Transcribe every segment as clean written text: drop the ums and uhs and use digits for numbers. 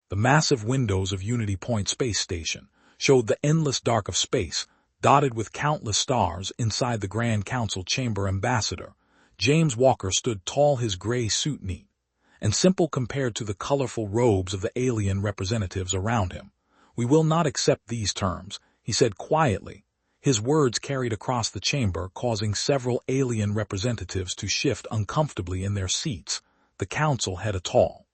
The massive windows of Unity Point Space Station showed the endless dark of space, dotted with countless stars. Inside the Grand Council chamber, Ambassador James Walker stood tall, his gray suit neat and simple compared to the colorful robes of the alien representatives around him. "We will not accept these terms," he said quietly. His words carried across the chamber, causing several alien representatives to shift uncomfortably in their seats. The council head, a tall,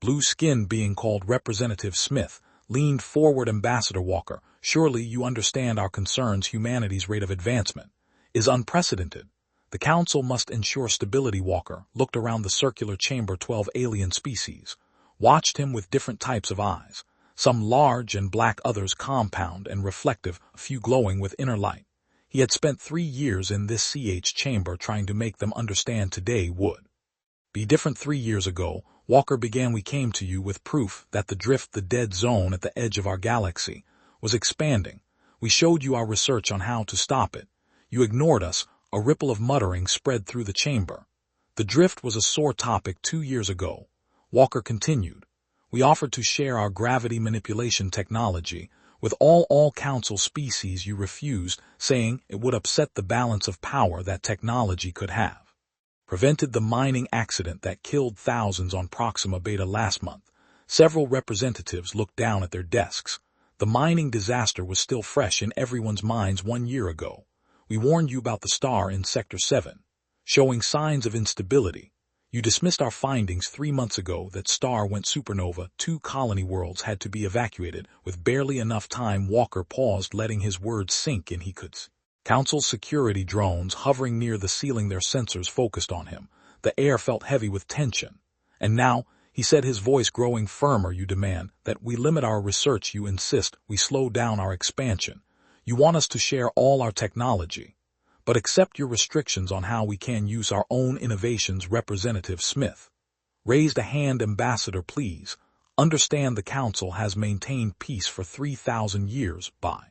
blue-skinned being called Representative Smith, leaned forward. "Ambassador Walker, surely you understand our concerns. Humanity's rate of advancement is unprecedented. The council must ensure stability." Walker looked around the circular chamber. 12 alien species watched him with different types of eyes, some large and black, others compound and reflective, a few glowing with inner light. He had spent 3 years in this chamber trying to make them understand today would be different. 3 years ago, Walker began, "We came to you with proof that the drift, the dead zone at the edge of our galaxy, was expanding. We showed you our research on how to stop it. You ignored us." A ripple of muttering spread through the chamber. "The drift was a sore topic 2 years ago," Walker continued. "We offered to share our gravity manipulation technology with all council species. You refused, saying it would upset the balance of power that technology could have prevented the mining accident that killed thousands on Proxima Beta last month." Several representatives looked down at their desks. The mining disaster was still fresh in everyone's minds 1 year ago. "We warned you about the star in Sector 7, showing signs of instability. You dismissed our findings 3 months ago. That star went supernova. 2 colony worlds had to be evacuated with barely enough time." Walker paused, letting his words sink in. He could see council security drones hovering near the ceiling, their sensors focused on him. The air felt heavy with tension. "And now," he said, his voice growing firmer, "you demand that we limit our research. You insist we slow down our expansion. You want us to share all our technology, but accept your restrictions on how we can use our own innovations." Representative Smith raised a hand. "Ambassador, please understand the council has maintained peace for 3,000 years by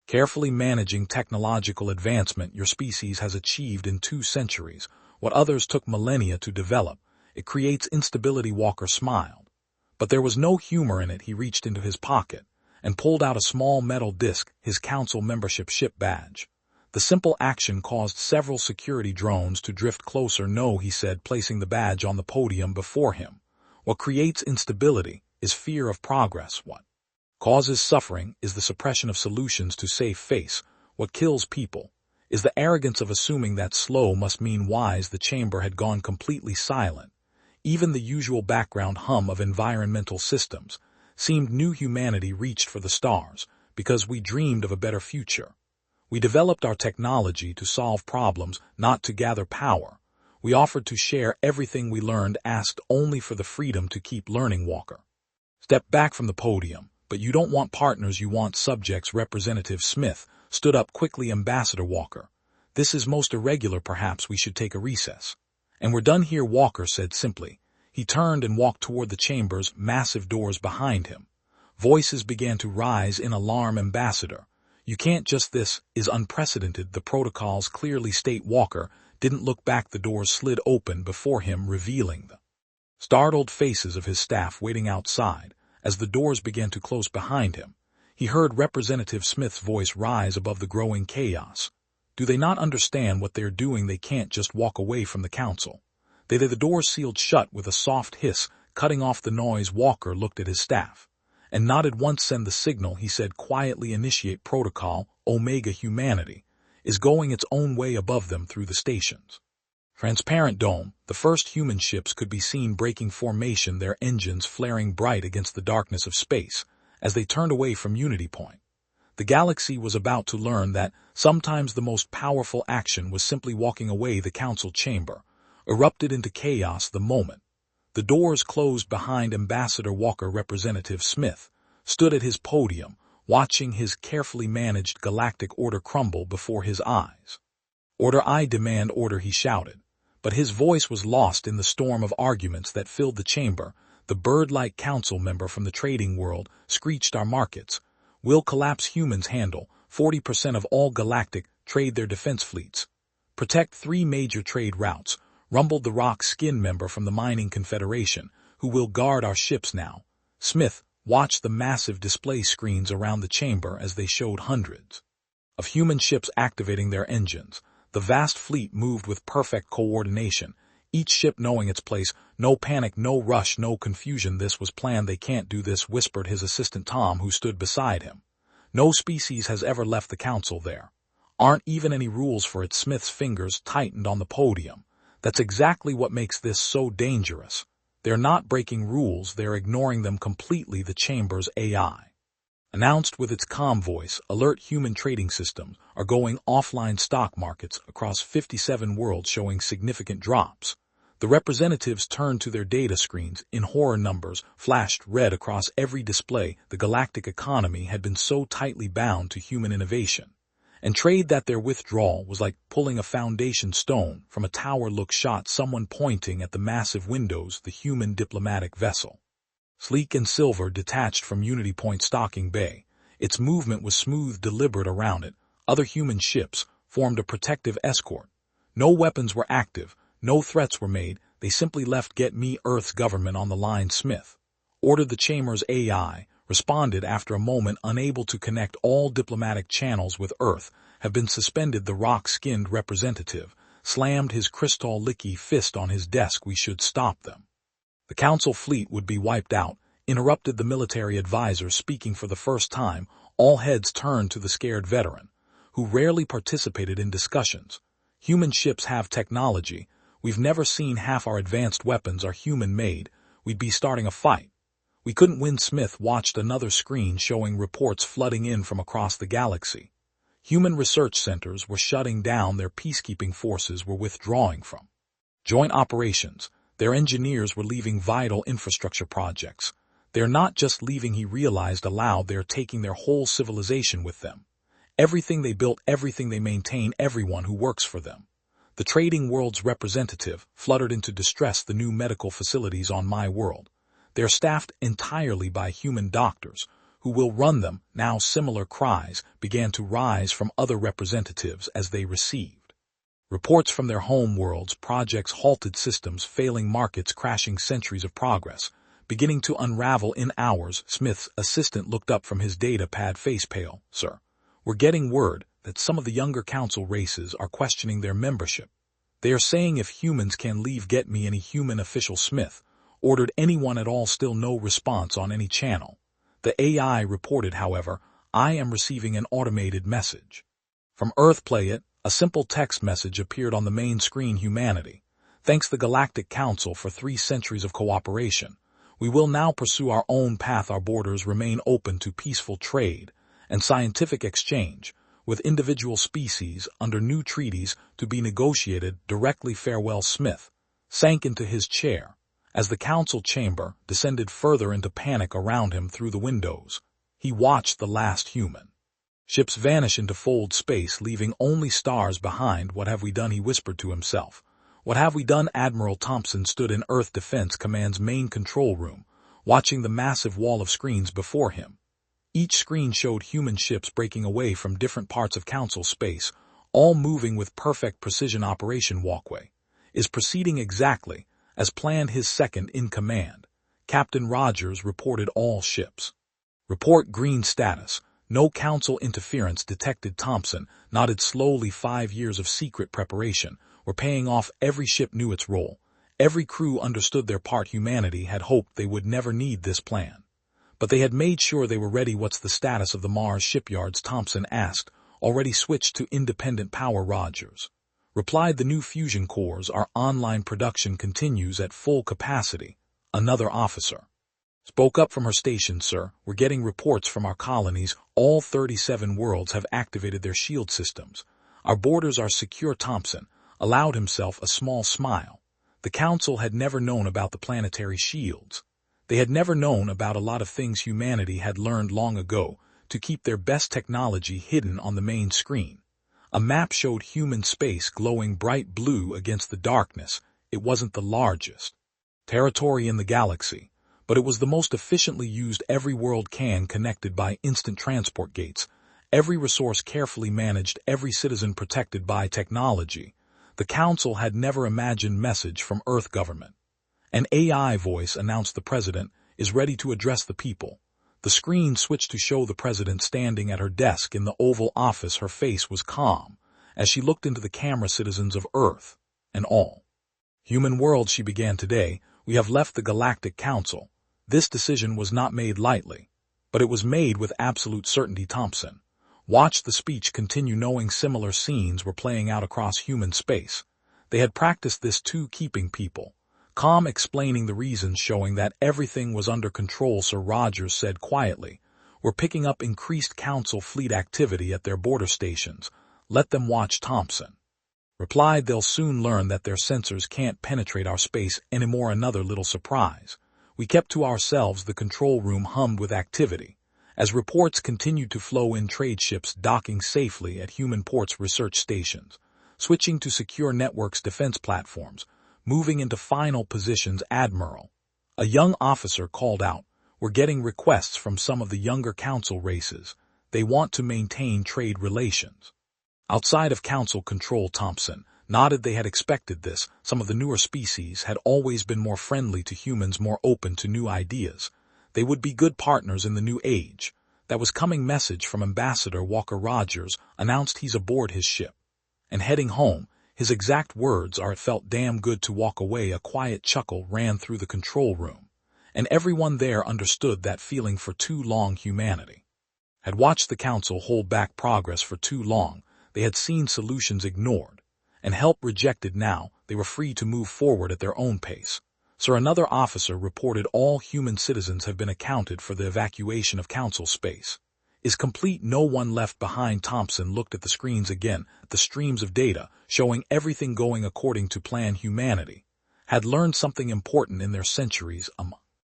carefully managing technological advancement. Your species has achieved in 2 centuries what others took millennia to develop. It creates instability." Walker smiled, but there was no humor in it. He reached into his pocket and pulled out a small metal disc, his council membership ship badge. The simple action caused several security drones to drift closer. "No," he said, placing the badge on the podium before him. "What creates instability is fear of progress. What causes suffering is the suppression of solutions to save face. What kills people is the arrogance of assuming that slow must mean wise." The chamber had gone completely silent. Even the usual background hum of environmental systems seemed new. "Humanity reached for the stars because we dreamed of a better future. We developed our technology to solve problems, not to gather power. We offered to share everything we learned, asked only for the freedom to keep learning." Walker stepped back from the podium. "But you don't want partners, you want subjects." Representative Smith stood up quickly. "Ambassador Walker, this is most irregular. Perhaps we should take a recess." "And we're done here," Walker said simply. He turned and walked toward the chamber's massive doors behind him. Voices began to rise in alarm. "Ambassador, you can't just. This is unprecedented. The protocols clearly state." Walker didn't look back. The doors slid open before him, revealing the startled faces of his staff waiting outside. As the doors began to close behind him, he heard Representative Smith's voice rise above the growing chaos. "Do they not understand what they're doing? They can't just walk away from the council." The doors sealed shut with a soft hiss, cutting off the noise. Walker looked at his staff and nodded once. "Send the signal," he said quietly. "Initiate protocol. Omega. Humanity is going its own way." Above them, through the station's transparent dome, the first human ships could be seen breaking formation, their engines flaring bright against the darkness of space as they turned away from Unity Point. The galaxy was about to learn that sometimes the most powerful action was simply walking away. The council chamber erupted into chaos the moment the doors closed behind Ambassador Walker. Representative Smith stood at his podium, watching his carefully managed galactic order crumble before his eyes. "Order, I demand order," he shouted, but his voice was lost in the storm of arguments that filled the chamber. The bird-like council member from the trading world screeched, "Our markets will collapse. Humans handle 40% of all galactic trade, their defense fleets protect 3 major trade routes," rumbled the rock-skin member from the Mining Confederation. "Who will guard our ships now?" Smith watched the massive display screens around the chamber as they showed hundreds of human ships activating their engines. The vast fleet moved with perfect coordination, each ship knowing its place. No panic, no rush, no confusion. This was planned. They can't do this, whispered his assistant Tom, who stood beside him. No species has ever left the council there. Aren't even any rules for it. Smith's fingers tightened on the podium. That's exactly what makes this so dangerous. They're not breaking rules, they're ignoring them completely. The chamber's AI announced with its calm voice, alert human trading systems are going offline. Stock markets across 57 worlds showing significant drops. The representatives turned to their data screens. In horror, numbers flashed red across every display. The galactic economy had been so tightly bound to human innovation and trade that their withdrawal was like pulling a foundation stone from a tower. Look, shot someone pointing at the massive windows. The human diplomatic vessel, sleek and silver, detached from Unity Point stocking bay. Its movement was smooth, deliberate. Around it, other human ships formed a protective escort. No weapons were active, no threats were made. They simply left. Get me Earth's government on the line, Smith ordered. The chamber's AI responded after a moment. Unable to connect, all diplomatic channels with Earth have been suspended. The rock-skinned representative slammed his crystal-licky fist on his desk. We should stop them. The council fleet would be wiped out, interrupted the military advisor, speaking for the first time. All heads turned to the scared veteran, who rarely participated in discussions. Human ships have technology. We've never seen half our advanced weapons are human-made. We'd be starting a fight. We couldn't win. Smith watched another screen showing reports flooding in from across the galaxy. Human research centers were shutting down. Their peacekeeping forces were withdrawing from joint operations. Their engineers were leaving vital infrastructure projects. They're not just leaving, he realized aloud, they're taking their whole civilization with them. Everything they built, everything they maintain, everyone who works for them. The trading world's representative fluttered into distress. The new medical facilities on my world, they're staffed entirely by human doctors. Who will run them now? Similar cries began to rise from other representatives as they received reports from their home worlds. Projects halted, systems failing, markets crashing, centuries of progress beginning to unravel in hours. Smith's assistant looked up from his data pad, face pale. Sir, we're getting word that some of the younger council races are questioning their membership. They are saying if humans can leave. Get me any human official. Smith ordered. Anyone at all. Still no response on any channel. The AI reported, however, I am receiving an automated message from Earth. Play it. A simple text message appeared on the main screen. Humanity thanks the Galactic Council for 3 centuries of cooperation. We will now pursue our own path. Our borders remain open to peaceful trade and scientific exchange with individual species under new treaties to be negotiated directly. Farewell. Smith sank into his chair as the council chamber descended further into panic around him. Through the windows, he watched the last human ships vanish into fold space, leaving only stars behind. What have we done? He whispered to himself. What have we done? Admiral Thompson stood in Earth Defense Command's main control room, watching the massive wall of screens before him. Each screen showed human ships breaking away from different parts of council space, all moving with perfect precision. Operation Walkway is proceeding exactly as planned. His second in command, Captain Rogers, reported. All ships report green status. No council interference detected. Thompson nodded slowly. 5 years of secret preparation were paying off. Every ship knew its role. Every crew understood their part. Humanity had hoped they would never need this plan, but they had made sure they were ready. What's the status of the Mars shipyards? Thompson asked. Already switched to independent power. Rogers replied. The new fusion cores are online. Production continues at full capacity. Another officer spoke up from her station. Sir, we're getting reports from our colonies. All 37 worlds have activated their shield systems. Our borders are secure. Thompson allowed himself a small smile. The council had never known about the planetary shields. They had never known about a lot of things humanity had learned long ago to keep their best technology hidden. On the main screen, a map showed human space glowing bright blue against the darkness. It wasn't the largest territory in the galaxy, but it was the most efficiently used. Every world connected by instant transport gates. Every resource carefully managed. Every citizen protected by technology. The council had never imagined. Message from Earth government. An AI voice announced. The president is ready to address the people. The screen switched to show the president standing at her desk in the Oval Office. Her face was calm as she looked into the camera. Citizens of Earth and all human world, she began, today, we have left the Galactic Council. This decision was not made lightly, but it was made with absolute certainty. Thompson watched the speech continue, knowing similar scenes were playing out across human space. They had practiced this too, keeping people calm, explaining the reasons, showing that everything was under control. Sir Rogers said quietly, "We're picking up increased Council fleet activity at their border stations. Let them watch." Thompson replied, "They'll soon learn that their sensors can't penetrate our space anymore." Another little surprise. We kept to ourselves. The control room hummed with activity as reports continued to flow in. Trade ships docking safely at human ports, research stations switching to secure networks, defense platforms moving into final positions. Admiral, a young officer, called out, "We're getting requests from some of the younger Council races. They want to maintain trade relations outside of Council control." Thompson nodded. They had expected this. Some of the newer species had always been more friendly to humans, more open to new ideas. They would be good partners in the new age that was coming. Message from Ambassador Walker. Rogers announced he's aboard his ship and heading home. His exact words are, "It felt damn good to walk away." A quiet chuckle ran through the control room, and everyone there understood that feeling. For too long, humanity had watched the Council hold back progress. For too long, they had seen solutions ignored and help rejected. Now, they were free to move forward at their own pace. Sir, another officer reported, "All human citizens have been accounted for. The evacuation of Council space is complete. No one left behind." Thompson looked at the screens again, at the streams of data, showing everything going according to plan. Humanity had learned something important in their centuries.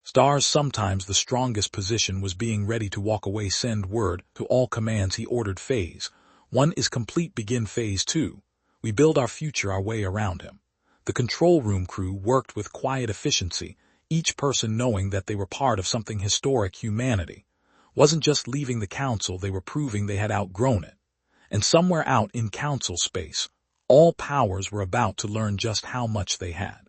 Stars, sometimes the strongest position, was being ready to walk away. "Send word to all commands," he ordered. "Phase 1 is complete. Begin Phase 2. We build our future our way around him." The control room crew worked with quiet efficiency, each person knowing that they were part of something historic. Humanity wasn't just leaving the Council, they were proving they had outgrown it. And somewhere out in Council space, all powers were about to learn just how much they had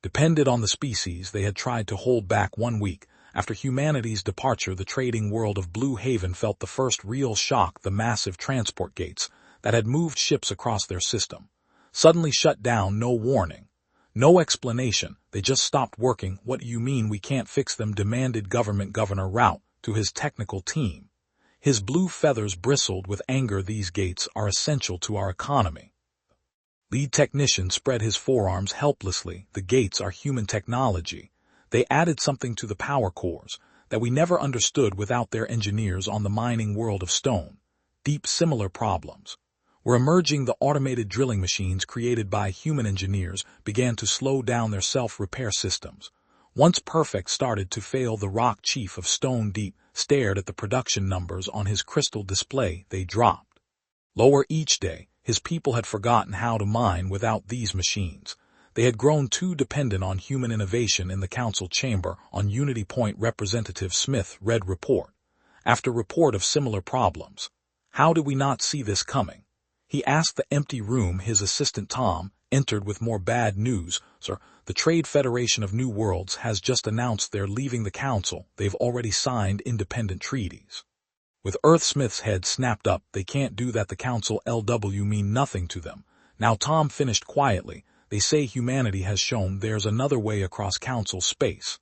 depended on the species they had tried to hold back. 1 week after humanity's departure, the trading world of Blue Haven felt the first real shock. The massive transport gates that had moved ships across their system suddenly shut down. No warning, no explanation. They just stopped working. "What do you mean we can't fix them?" demanded Governor Rout to his technical team. His blue feathers bristled with anger. "These gates are essential to our economy." Lead technician spread his forearms helplessly. "The gates are human technology. They added something to the power cores that we never understood without their engineers on the mining world of stone. Deep similar problems were emerging. The automated drilling machines created by human engineers began to slow down. Their self-repair systems, once perfect, started to fail." The rock chief of Stone Deep stared at the production numbers on his crystal display. They dropped lower each day. His people had forgotten how to mine without these machines. They had grown too dependent on human innovation. In the Council chamber on Unity Point, Representative Smith read report after report of similar problems. "How did we not see this coming?" he asked the empty room. His assistant Tom entered with more bad news. "Sir, the Trade Federation of New Worlds has just announced they're leaving the Council. They've already signed independent treaties with Earth." Smith's head snapped up. "They can't do that. The Council LW mean nothing to them." Now Tom finished quietly. "They say humanity has shown there's another way across Council space."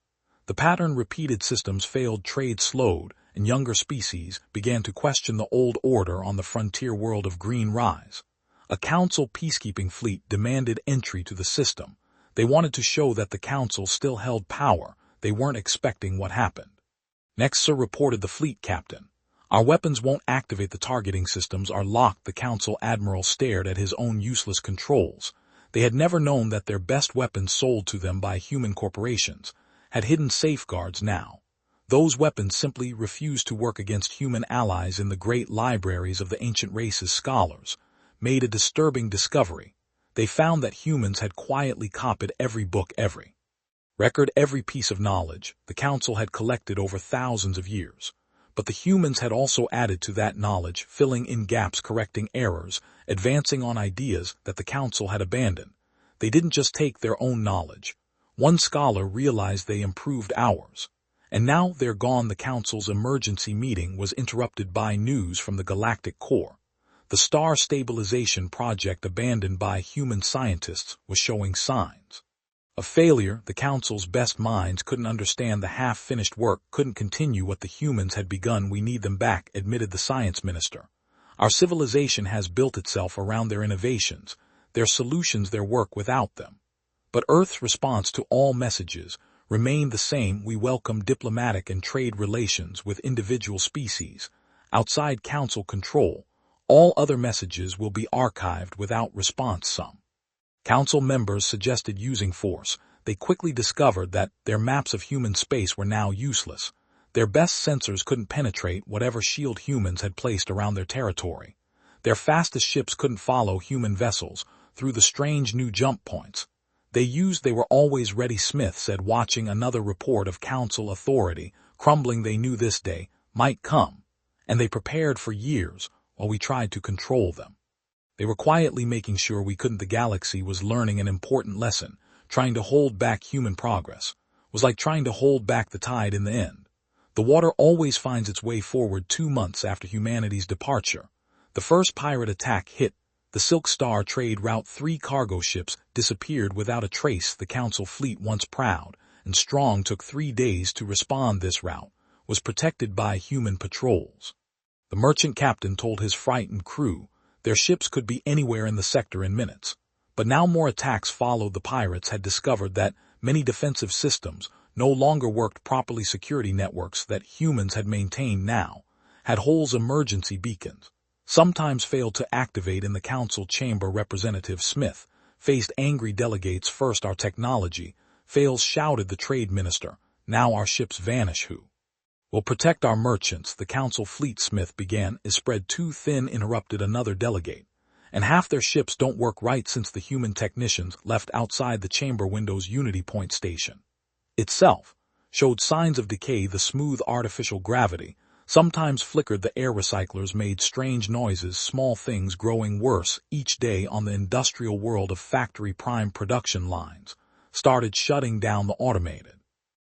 The pattern repeated. Systems failed, trade slowed, and younger species began to question the old order on the frontier world of Green Rise. A Council peacekeeping fleet demanded entry to the system. They wanted to show that the Council still held power. They weren't expecting what happened next. "Sir," reported the fleet captain, "our weapons won't activate. The targeting systems are locked." The Council admiral stared at his own useless controls. They had never known that their best weapons, sold to them by human corporations, had hidden safeguards. Now, those weapons simply refused to work against human allies. In the great libraries of the ancient races, scholars made a disturbing discovery. They found that humans had quietly copied every book, every record, every piece of knowledge the Council had collected over thousands of years. But the humans had also added to that knowledge, filling in gaps, correcting errors, advancing on ideas that the Council had abandoned. They didn't just take their own knowledge. One scholar realized they improved ours. And now they're gone. The Council's emergency meeting was interrupted by news from the Galactic Core. The star stabilization project abandoned by human scientists was showing signs of failure. The Council's best minds couldn't understand the half-finished work, couldn't continue what the humans had begun. We need them back, admitted the science minister. Our civilization has built itself around their innovations, their solutions, their work without them. But Earth's response to all messages remained the same. We welcome diplomatic and trade relations with individual species outside Council control. All other messages will be archived without response. Some Council members suggested using force. They quickly discovered that their maps of human space were now useless. Their best sensors couldn't penetrate whatever shield humans had placed around their territory. Their fastest ships couldn't follow human vessels through the strange new jump points they were always ready, Smith said, watching another report of Council authority crumbling. They knew this day might come, and they prepared for years while we tried to control them. They were quietly making sure we couldn't. The galaxy was learning an important lesson. Trying to hold back human progress was like trying to hold back the tide. In the end, the water always finds its way forward. 2 months after humanity's departure, the first pirate attack hit the Silk Star trade route. 3 cargo ships disappeared without a trace. The Council fleet, once proud and strong, took 3 days to respond. This route was protected by human patrols. The merchant captain told his frightened crew their ships could be anywhere in the sector in minutes. But now more attacks followed. The pirates had discovered that many defensive systems no longer worked properly. Security networks that humans had maintained now had holes. Emergency beacons sometimes failed to activate in the Council chamber. Representative Smith faced angry delegates. First our technology fails, shouted the trade minister. Now our ships vanish. Who will protect our merchants? The Council fleet, Smith began, is spread too thin, interrupted another delegate. And half their ships don't work right since the human technicians left outside the chamber windows. Unity Point Station itself showed signs of decay. The smooth artificial gravity sometimes flickered. The air recyclers made strange noises. Small things growing worse each day on the industrial world of factory prime production lines started shutting down. The automated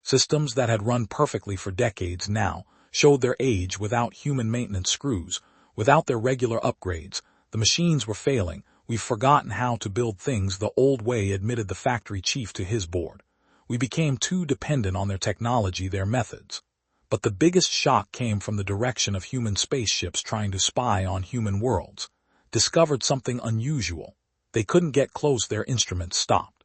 systems that had run perfectly for decades now showed their age. Without human maintenance screws, without their regular upgrades, the machines were failing. We've forgotten how to build things the old way, admitted the factory chief to his board. We became too dependent on their technology, their methods. But the biggest shock came from the direction of human spaceships trying to spy on human worlds. Discovered something unusual. They couldn't get close. Their instruments stopped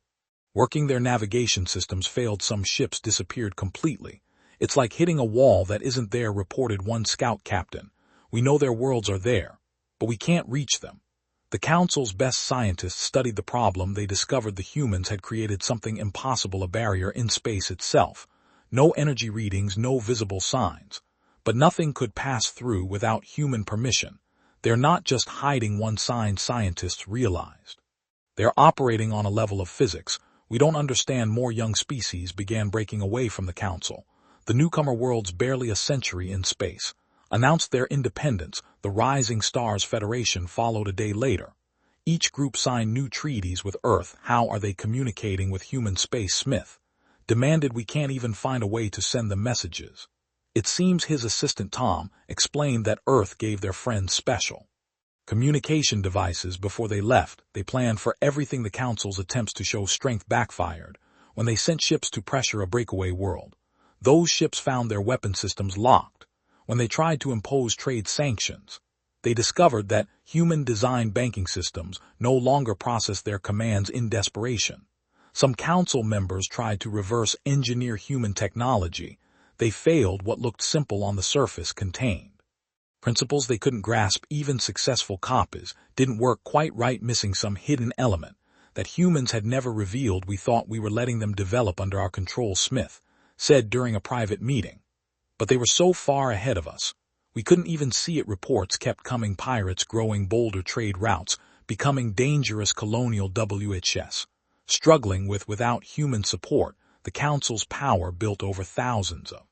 working. Their navigation systems failed. Some ships disappeared completely. It's like hitting a wall that isn't there, reported one scout captain. We know their worlds are there, but we can't reach them. The Council's best scientists studied the problem. They discovered the humans had created something impossible, a barrier in space itself. No energy readings, no visible signs. But nothing could pass through without human permission. They're not just hiding one sign, scientists realized. They're operating on a level of physics we don't understand. More young species began breaking away from the Council. The newcomer worlds, barely a century in space, announced their independence. The Rising Stars Federation followed a day later. Each group signed new treaties with Earth. How are they communicating with human space? Smith demanded. We can't even find a way to send them messages. It seems his assistant Tom explained that Earth gave their friends special communication devices before they left. They planned for everything. The Council's attempts to show strength backfired when they sent ships to pressure a breakaway world. Those ships found their weapon systems locked. When they tried to impose trade sanctions, they discovered that human-designed banking systems no longer processed their commands. In desperation, some Council members tried to reverse engineer human technology. They failed. What looked simple on the surface contained principles they couldn't grasp. Even successful copies didn't work quite right, missing some hidden element that humans had never revealed. We thought we were letting them develop under our control, Smith said during a private meeting. But they were so far ahead of us, we couldn't even see it. Reports kept coming. Pirates growing bolder, trade routes becoming dangerous, colonial WHS struggling without human support. The Council's power, built over thousands of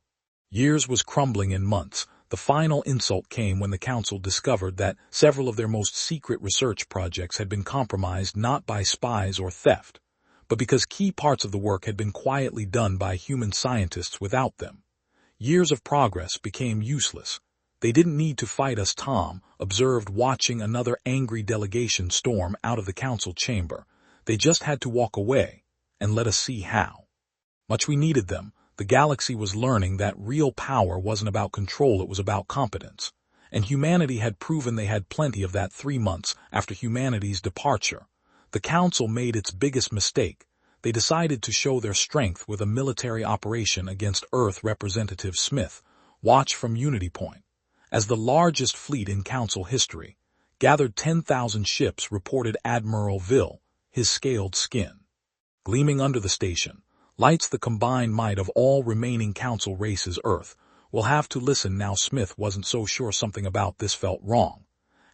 years, was crumbling in months. The final insult came when the Council discovered that several of their most secret research projects had been compromised, not by spies or theft, but because key parts of the work had been quietly done by human scientists without them Years of progress became useless. They didn't need to fight us, Tom observed, watching another angry delegation storm out of the council chamber. They just had to walk away and let us see how much we needed them. The galaxy was learning that real power wasn't about control, it was about competence. And humanity had proven they had plenty of that 3 months after humanity's departure. The council made its biggest mistake. They decided to show their strength with a military operation against Earth. Representative Smith watched from Unity Point as the largest fleet in council history gathered 10,000 ships, reported Admiral Ville, his scaled skin gleaming under the station. Lights the combined might of all remaining council races. Earth will have to listen now. Smith wasn't so sure. Something about this felt wrong.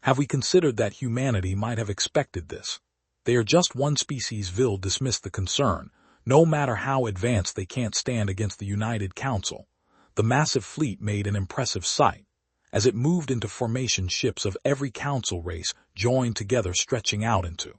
Have we considered that humanity might have expected this? They are just one species. Ville dismissed the concern. No matter how advanced, they can't stand against the United Council. The massive fleet made an impressive sight. As it moved into formation, ships of every council race joined together, stretching out into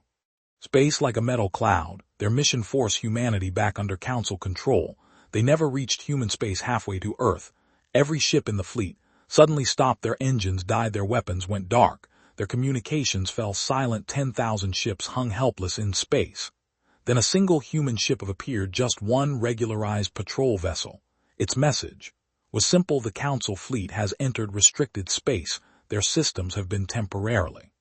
space like a metal cloud. Their mission forced humanity back under council control. They never reached human space halfway to Earth. Every ship in the fleet suddenly stopped. Their engines died, their weapons went dark, their communications fell silent. 10,000 ships hung helpless in space. Then a single human ship appeared, just one regularized patrol vessel. Its message was simple: the council fleet has entered restricted space. Their systems have been temporarily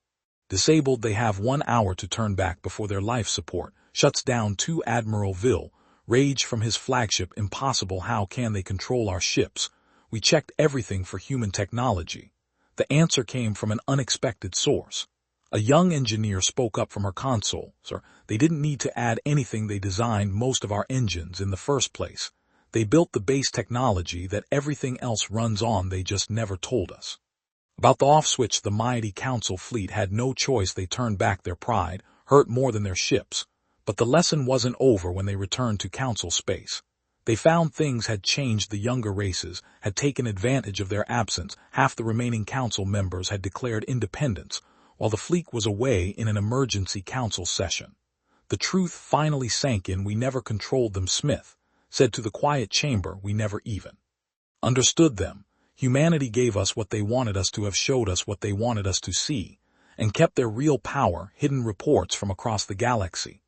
disabled. They have 1 hour to turn back before their life support shuts down. To Admiral Ville raged from his flagship. Impossible. How can they control our ships? We checked everything for human technology. The answer came from an unexpected source. A young engineer spoke up from her console. Sir, they didn't need to add anything. They designed most of our engines in the first place. They built the base technology that everything else runs on. They just never told us about the off switch. The mighty council fleet had no choice. They turned back. Their pride hurt more than their ships. But the lesson wasn't over when they returned to council space. They found things had changed. The younger races had taken advantage of their absence. Half the remaining council members had declared independence, while the fleet was away in an emergency council session. The truth finally sank in. We never controlled them, Smith said to the quiet chamber. We never even understood them. Humanity gave us what they wanted us to have, showed us what they wanted us to see, and kept their real power hidden. Reports from across the galaxy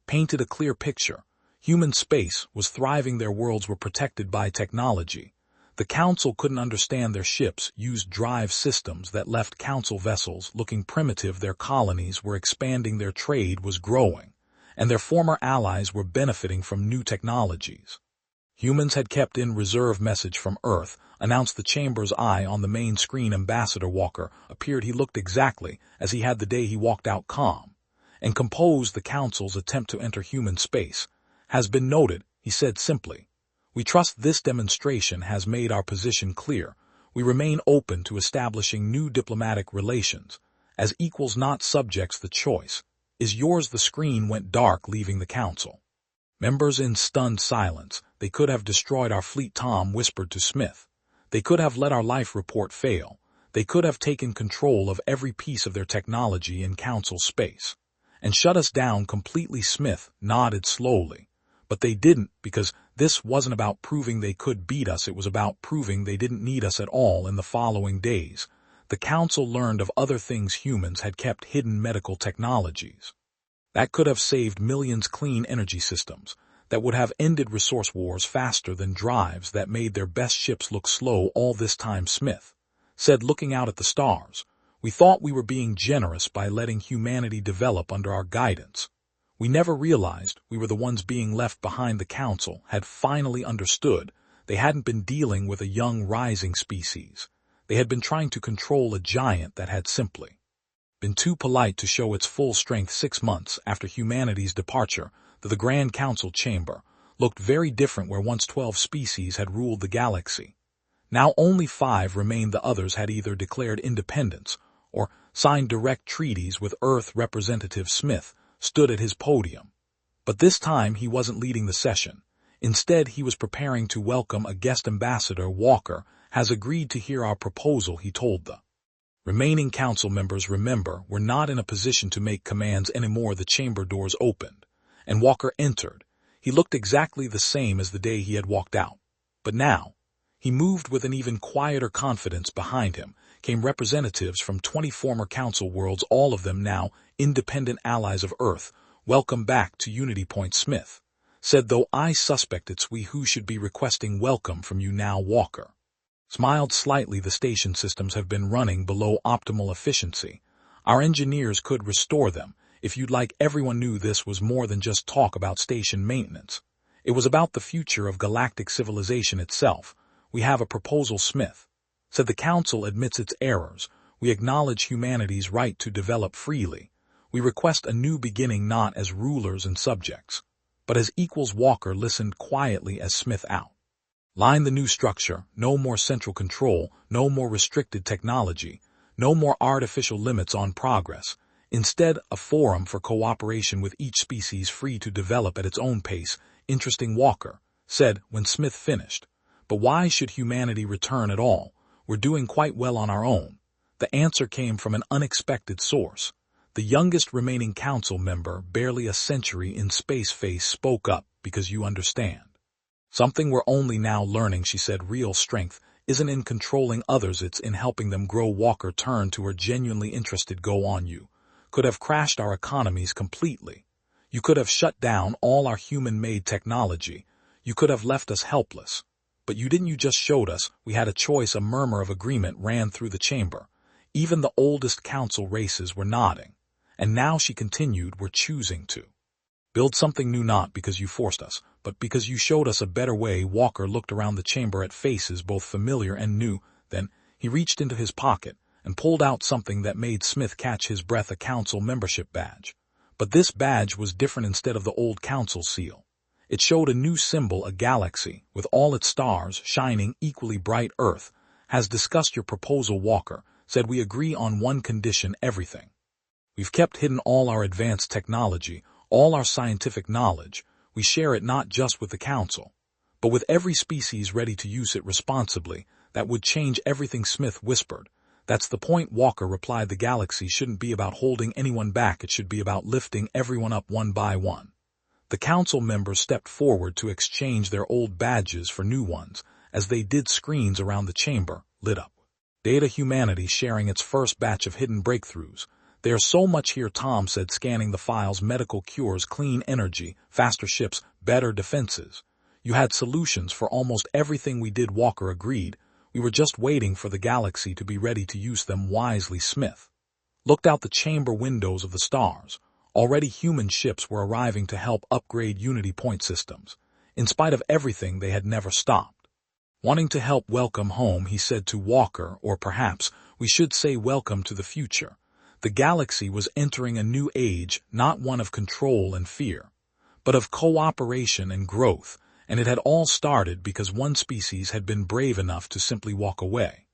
painted a clear picture. Human space was thriving. Their worlds were protected by technology. The council couldn't understand. Their ships used drive systems that left council vessels looking primitive. Their colonies were expanding, their trade was growing, and their former allies were benefiting from new technologies. Humans had kept in reserve. Message from Earth, announced the chamber's eye on the main screen. Ambassador Walker appeared. He looked exactly as he had the day he walked out, calm and composed. The council's attempt to enter human space has been noted, he said simply. We trust this demonstration has made our position clear. We remain open to establishing new diplomatic relations as equals, not subjects. The choice is yours. The screen went dark, leaving the council members in stunned silence. They could have destroyed our fleet, Tom whispered to Smith. They could have let our life report fail. They could have taken control of every piece of their technology in council space and shut us down completely. Smith nodded slowly. But they didn't, because this wasn't about proving they could beat us. It was about proving they didn't need us at all. In the following days, the council learned of other things humans had kept hidden: medical technologies that could have saved millions, clean energy systems that would have ended resource wars faster than drives that made their best ships look slow. All this time, Smith said, looking out at the stars, we thought we were being generous by letting humanity develop under our guidance. We never realized we were the ones being left behind. The council had finally understood. They hadn't been dealing with a young rising species. They had been trying to control a giant that had simply been too polite to show its full strength. 6 months after humanity's departure, the Grand Council chamber looked very different. Where once 12 species had ruled the galaxy, now only 5 remained. The others had either declared independence or signed direct treaties with Earth. Representative Smith stood at his podium. But this time he wasn't leading the session. Instead, he was preparing to welcome a guest. Ambassador Walker has agreed to hear our proposal, he told the remaining council members. Remember, we're not in a position to make commands anymore. The chamber doors opened, and Walker entered. He looked exactly the same as the day he had walked out. But now, He moved with an even quieter confidence. Behind him came representatives from 20 former Council worlds, all of them now independent allies of Earth. "Welcome back to Unity Point," Smith said, "though I suspect it's we who should be requesting welcome from you now." Walker smiled slightly. "The station systems have been running below optimal efficiency. Our engineers could restore them. If you'd like." Everyone knew this was more than just talk about station maintenance. It was about the future of galactic civilization itself. "We have a proposal," Smith said. "The Council admits its errors. We acknowledge humanity's right to develop freely. We request a new beginning, not as rulers and subjects, but as equals." Walker listened quietly as Smith outlined the new structure. No more central control, no more restricted technology, no more artificial limits on progress. Instead, a forum for cooperation with each species free to develop at its own pace. "Interesting," Walker said when Smith finished. "But why should humanity return at all? We're doing quite well on our own." The answer came from an unexpected source. The youngest remaining Council member, barely a century in space face, spoke up. "Because you understand something we're only now learning," she said. "Real strength isn't in controlling others, it's in helping them grow." Walker turned to her, genuinely interested. "Go on. You could have crashed our economies completely. You could have shut down all our human-made technology. You could have left us helpless. But you didn't. You just showed us we had a choice." A murmur of agreement ran through the chamber. Even the oldest Council races were nodding. "And now," she continued, "we're choosing to build something new, not because you forced us, but because you showed us a better way." Walker looked around the chamber at faces both familiar and new. Then he reached into his pocket and pulled out something that made Smith catch his breath. A Council membership badge. But this badge was different. Instead of the old Council seal, it showed a new symbol, a galaxy with all its stars shining equally bright. "Earth has discussed your proposal," Walker said. "We agree on one condition: everything we've kept hidden, all our advanced technology, all our scientific knowledge, we share it not just with the Council, but with every species ready to use it responsibly." "That would change everything," Smith whispered. "That's the point," Walker replied. "The galaxy shouldn't be about holding anyone back. It should be about lifting everyone up one by one." The Council members stepped forward to exchange their old badges for new ones. As they did, screens around the chamber lit up. "Data, humanity sharing its first batch of hidden breakthroughs. There's so much here," Tom said, scanning the files. "Medical cures, clean energy, faster ships, better defenses. You had solutions for almost everything we did." Walker agreed. "We were just waiting for the galaxy to be ready to use them wisely." Smith looked out the chamber windows of the stars. Already human ships were arriving to help upgrade Unity Point systems. In spite of everything, they had never stopped wanting to help. "Welcome home," he said to Walker, "or perhaps we should say welcome to the future." The galaxy was entering a new age, not one of control and fear, but of cooperation and growth, and it had all started because one species had been brave enough to simply walk away.